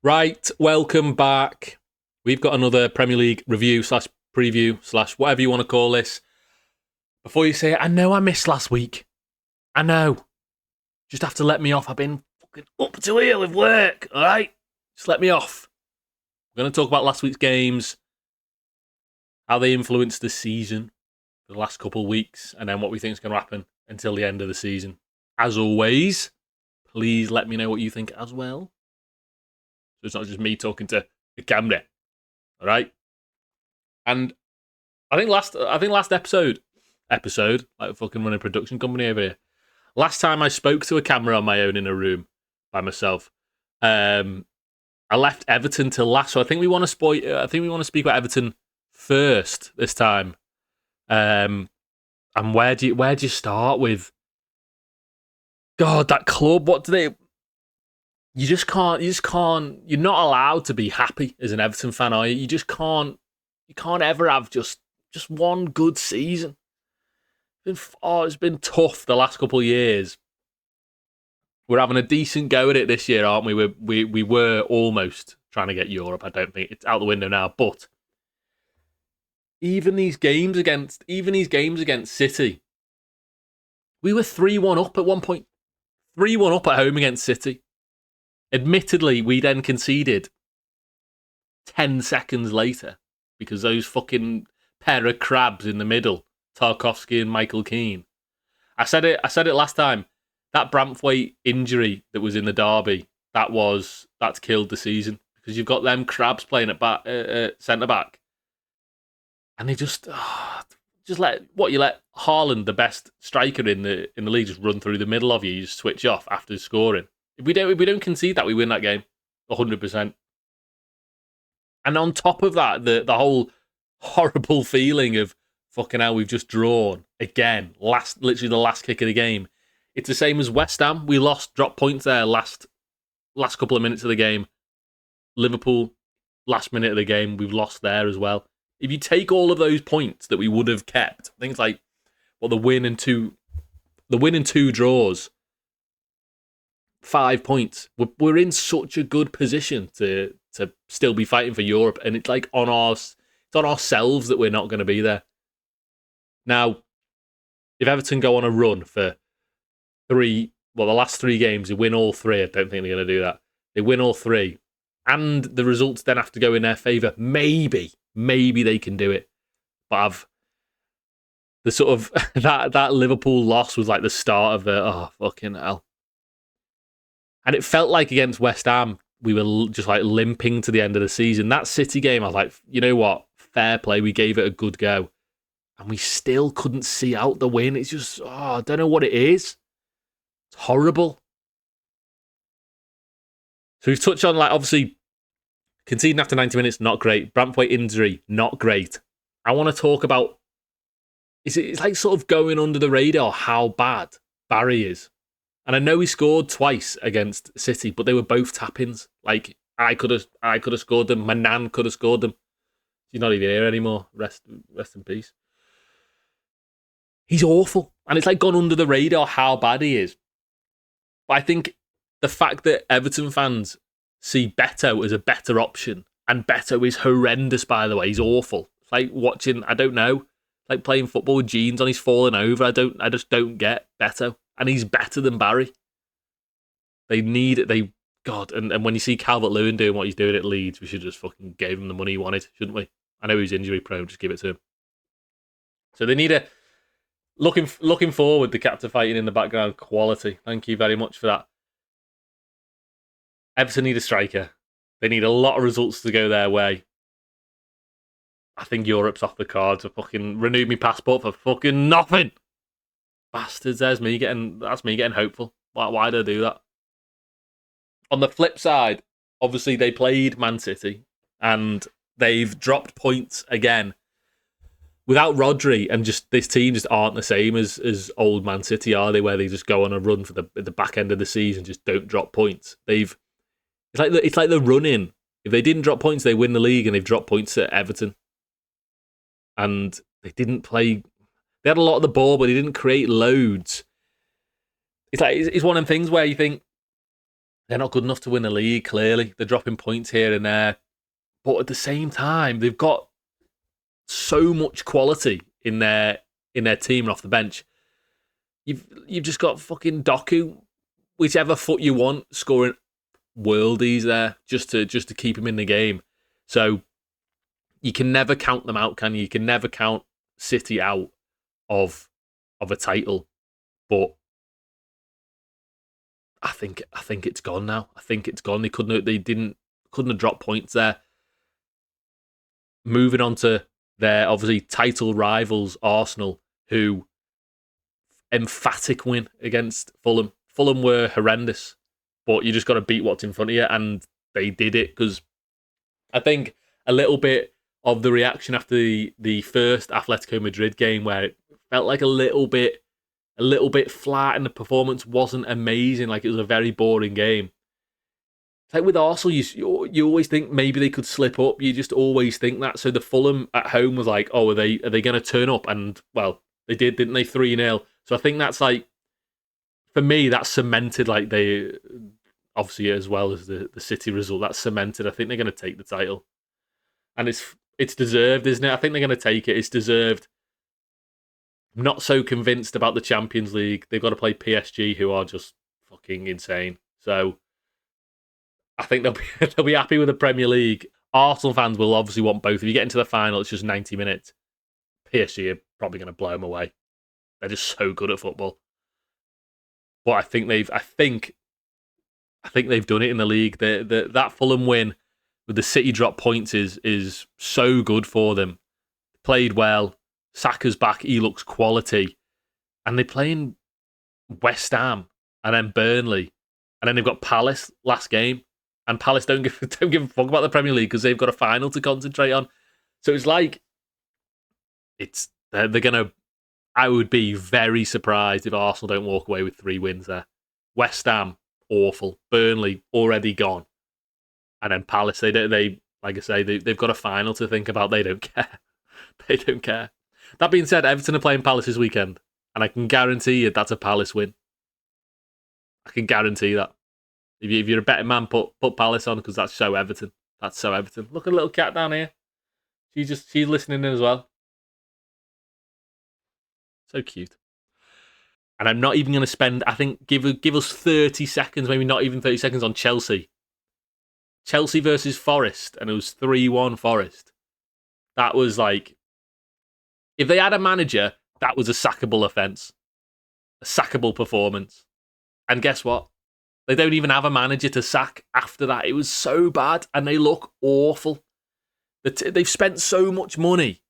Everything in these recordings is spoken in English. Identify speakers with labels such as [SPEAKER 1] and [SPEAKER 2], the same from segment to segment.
[SPEAKER 1] Right, welcome back. We've got another Premier League review slash preview slash whatever you want to call this. Before you say it, I know I missed last week. I know. Just have to let me off. I've been fucking up to here with work, alright? Just let me off. We're going to talk about last week's games, how they influenced the season for the last couple of weeks, and then what we think is going to happen until the end of the season. As always, please let me know what you think as well. So it's not just me talking to the camera. All right. And I think last episode, like fucking running a production company over here. Last time I spoke to a camera on my own in a room by myself, I left Everton till last. So I think we want to speak about Everton first this time. And where do you start with? God, that club. What do they? You just can't. You're not allowed to be happy as an Everton fan, are you? You just can't. You can't ever have just one good season. It's been tough the last couple of years. We're having a decent go at it this year, aren't we? We were almost trying to get Europe. I don't think it's out the window now. But even these games against City, we were 3-1 up at one point. 3-1 up at home against City. Admittedly, we then conceded 10 seconds later because those fucking pair of crabs in the middle, Tarkowski and Michael Keane. I said it last time. That Branthwaite injury that was in the derby, that's killed the season because you've got them crabs playing at centre back, and they just let Haaland, the best striker in the league, just run through the middle of you. You just switch off after scoring. If we don't concede that, we win that game 100%. And on top of that, the whole horrible feeling of fucking hell, we've just drawn again. Literally the last kick of the game. It's the same as West Ham. We dropped points there last couple of minutes of the game. Liverpool, last minute of the game, we've lost there as well. If you take all of those points that we would have kept, things like the win and two draws, 5 points. We're in such a good position to still be fighting for Europe, and it's like it's on ourselves that we're not going to be there. Now, if Everton go on a run for the last 3 games, they win all 3. I don't think they're going to do that. They win all 3, and the results then have to go in their favour. Maybe they can do it. But the sort of that Liverpool loss was like the start of the fucking hell. And it felt like against West Ham, we were just like limping to the end of the season. That City game, I was like, you know what? Fair play. We gave it a good go. And we still couldn't see out the win. It's just, I don't know what it is. It's horrible. So we've touched on, obviously, conceding after 90 minutes, not great. Branthwaite injury, not great. I want to talk about, it's like sort of going under the radar how bad Barry is. And I know he scored twice against City, but they were both tap-ins. Like, I could have scored them. My nan could have scored them. She's not even here anymore. Rest in peace. He's awful. And it's like gone under the radar how bad he is. But I think the fact that Everton fans see Beto as a better option, and Beto is horrendous, by the way. He's awful. It's like watching, I don't know, like playing football with jeans on, he's falling over. I just don't get Beto. And he's better than Barry. And when you see Calvert-Lewin doing what he's doing at Leeds, we should just fucking give him the money he wanted, shouldn't we? I know he's injury prone, just give it to him. So they need looking forward, the captain fighting in the background, quality. Thank you very much for that. Everton need a striker. They need a lot of results to go their way. I think Europe's off the cards. I fucking renewed my passport for fucking nothing. Bastards, that's me getting hopeful. Why do I do that? On the flip side, obviously they played Man City and they've dropped points again. Without Rodri, and just this team just aren't the same as old Man City, are they? Where they just go on a run for the back end of the season, just don't drop points. It's like the run in. If they didn't drop points, they win the league, and they've dropped points at Everton. And they didn't play. They had a lot of the ball, but they didn't create loads. It's one of them things where you think they're not good enough to win the league, clearly. They're dropping points here and there. But at the same time, they've got so much quality in their team and off the bench. You've just got fucking Doku, whichever foot you want, scoring worldies there just to keep him in the game. So you can never count them out, can you? You can never count City out of a title. But I think it's gone now. I think it's gone. They couldn't have dropped points there. Moving on to their obviously title rivals, Arsenal, who emphatic win against Fulham. Fulham were horrendous, but you just got to beat what's in front of you, and they did it. Because I think a little bit of the reaction after the first Atletico Madrid game, where it felt like a little bit flat and the performance wasn't amazing, like it was a very boring game. It's like with Arsenal, you always think maybe they could slip up. You just always think that. So the Fulham at home was like, oh, are they going to turn up? And well, they did, didn't they? 3-0. So I think that's like, for me, that's cemented. Like they obviously, as well as the City result, that's cemented. I think they're going to take the title, and it's deserved, isn't it? I think they're going to take it. It's deserved. I'm not so convinced about the Champions League. They've got to play PSG, who are just fucking insane. So I think they'll be happy with the Premier League. Arsenal fans will obviously want both. If you get into the final, it's just 90 minutes. PSG are probably going to blow them away. They're just so good at football. But I think they've done it in the league. That Fulham win with the City drop points is so good for them. Played well. Saka's back. He looks quality. And they're playing West Ham and then Burnley. And then they've got Palace last game. And Palace don't give a fuck about the Premier League because they've got a final to concentrate on. So it's like, they're going to... I would be very surprised if Arsenal don't walk away with 3 wins there. West Ham, awful. Burnley, already gone. And then Palace, they like I say, they've got a final to think about. They don't care. They don't care. That being said, Everton are playing Palace this weekend. And I can guarantee you that's a Palace win. I can guarantee that. If you're a betting man, put Palace on because that's so Everton. That's so Everton. Look at the little cat down here. She's listening in as well. So cute. And I'm not even going to spend, I think, give us 30 seconds, maybe not even 30 seconds on Chelsea. Chelsea versus Forest, and it was 3-1 Forest. That was like, if they had a manager, that was a sackable offence. A sackable performance. And guess what? They don't even have a manager to sack after that. It was so bad, and they look awful. They've spent so much money,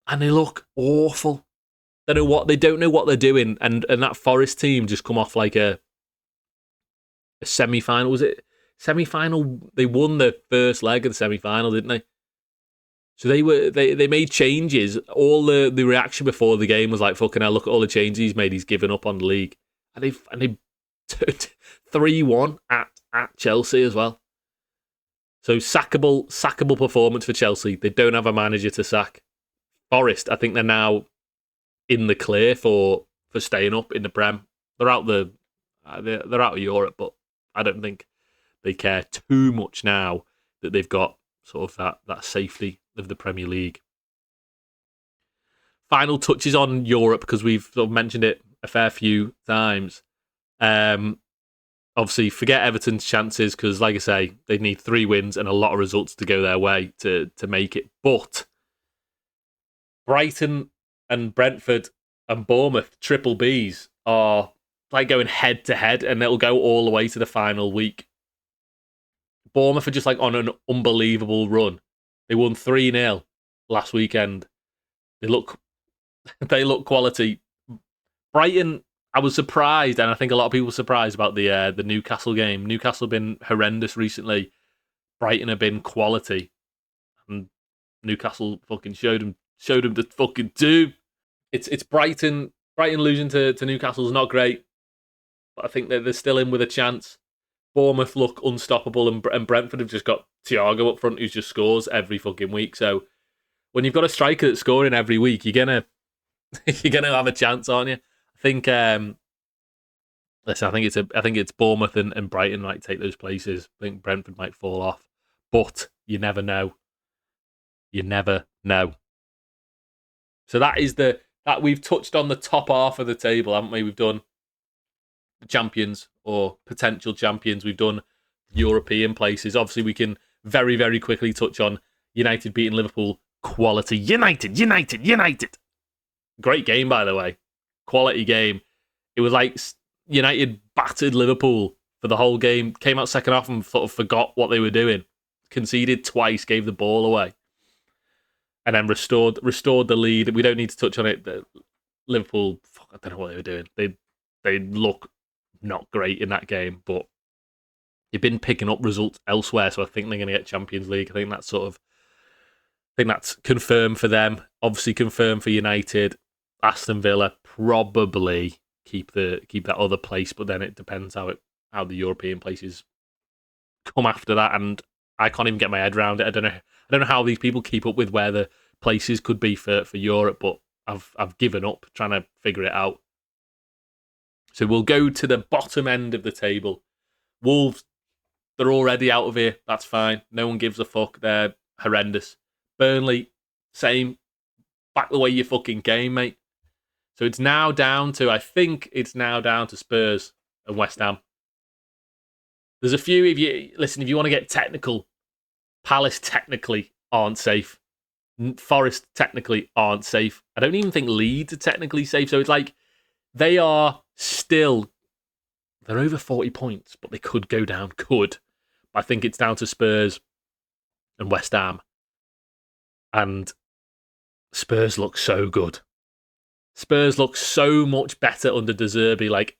[SPEAKER 1] and they look awful. They don't know what they're doing, and that Forest team just come off like a semi-final. Was it semi-final? They won the first leg of the semi-final, didn't they? So they made changes. All the reaction before the game was like, fucking hell, look at all the changes he's made. He's given up on the league, and they turned 3-1 at Chelsea as well. So sackable performance for Chelsea. They don't have a manager to sack. Forest, I think they're now in the clear for staying up in the Prem. They're out they're out of Europe, but I don't think they care too much now that they've got sort of that safety of the Premier League. Final touches on Europe, because we've sort of mentioned it a fair few times. Obviously, forget Everton's chances, because like I say, they need 3 wins and a lot of results to go their way to make it. But Brighton and Brentford and Bournemouth, triple Bs, are like going head to head, and it'll go all the way to the final week. Bournemouth are just like on an unbelievable run. They won 3-0 last weekend. They look quality. Brighton, I was surprised, and I think a lot of people were surprised about the Newcastle game. Newcastle have been horrendous recently. Brighton have been quality, and Newcastle fucking showed them to fucking do. It's Brighton. Brighton losing to Newcastle is not great, but I think they're still in with a chance. Bournemouth look unstoppable, and Brentford have just got Thiago up front, who just scores every fucking week. So when you've got a striker that's scoring every week, you're gonna have a chance, aren't you? I think Listen, I think it's Bournemouth and Brighton might take those places. I think Brentford might fall off, but you never know. You never know. So that we've touched on the top half of the table, haven't we? We've done the champions or potential champions. We've done European places. Obviously, we can very, very quickly touch on United beating Liverpool. Quality. United. Great game, by the way. Quality game. It was like United battered Liverpool for the whole game. Came out second half and sort of forgot what they were doing. Conceded twice, gave the ball away. And then restored the lead. We don't need to touch on it. Liverpool, I don't know what they were doing. They look not great in that game, but they've been picking up results elsewhere, so I think they're going to get Champions League. I think that's confirmed for them. Obviously confirmed for United. Aston Villa probably keep that other place, but then it depends how the European places come after that, and I can't even get my head around it. I don't know how these people keep up with where the places could be for Europe, but I've given up trying to figure it out. So we'll go to the bottom end of the table. Wolves, they're already out of here. That's fine. No one gives a fuck. They're horrendous. Burnley, same. Back the way you fucking came, mate. So it's now down to Spurs and West Ham. There's a few, if you want to get technical, Palace technically aren't safe. Forest technically aren't safe. I don't even think Leeds are technically safe. So it's like they are still, they're over 40 points, but they could go down. But I think it's down to Spurs and West Ham. And Spurs look so good. Spurs look so much better under De Zerbi. Like,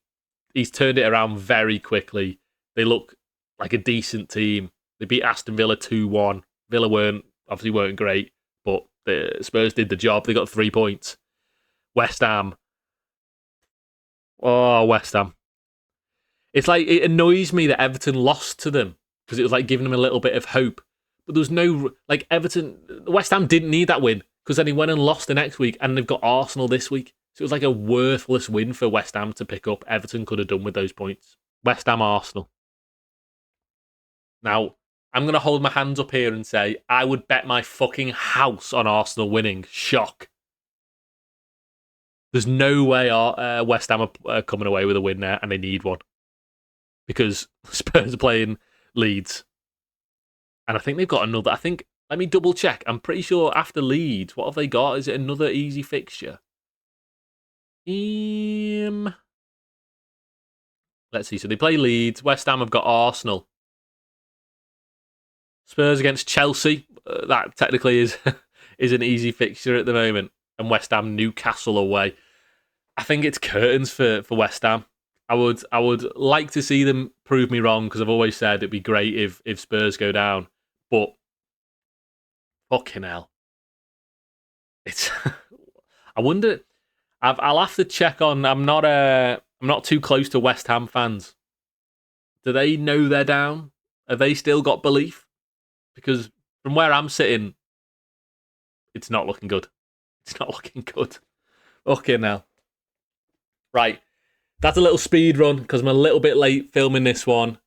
[SPEAKER 1] he's turned it around very quickly. They look like a decent team. They beat Aston Villa 2-1. Villa obviously weren't great, but the Spurs did the job. They got 3 points. West Ham. Oh, West Ham. It's like, it annoys me that Everton lost to them because it was like giving them a little bit of hope. But there was no, like, West Ham didn't need that win because then he went and lost the next week and they've got Arsenal this week. So it was like a worthless win for West Ham to pick up. Everton could have done with those points. West Ham, Arsenal. Now, I'm going to hold my hands up here and say I would bet my fucking house on Arsenal winning. Shock. There's no way West Ham are coming away with a win there, and they need one. Because Spurs are playing Leeds. And I think they've got another. Let me double check. I'm pretty sure after Leeds, what have they got? Is it another easy fixture? Let's see. So they play Leeds. West Ham have got Arsenal. Spurs against Chelsea. That technically is an easy fixture at the moment. And West Ham, Newcastle away. I think it's curtains for West Ham. I would like to see them prove me wrong because I've always said it'd be great if Spurs go down. But fucking hell, it's. I wonder. I'll have to check on. I'm not too close to West Ham fans. Do they know they're down? Have they still got belief? Because from where I'm sitting, it's not looking good. It's not looking good. Okay, now. Right. That's a little speed run because I'm a little bit late filming this one.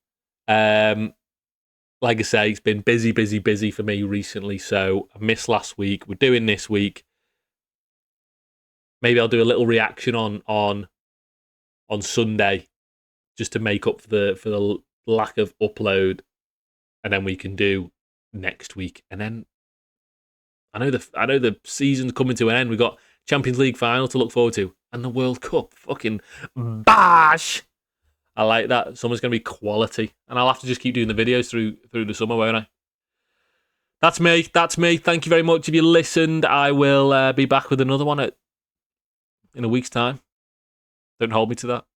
[SPEAKER 1] Like I say, it's been busy for me recently, so I missed last week. We're doing this week. Maybe I'll do a little reaction on Sunday just to make up for the lack of upload, and then we can do next week. And then I know the season's coming to an end. We've got Champions League final to look forward to, and the World Cup. Fucking bash! I like that. Summer's going to be quality, and I'll have to just keep doing the videos through the summer, won't I? That's me. Thank you very much if you listened. I will be back with another one in a week's time. Don't hold me to that.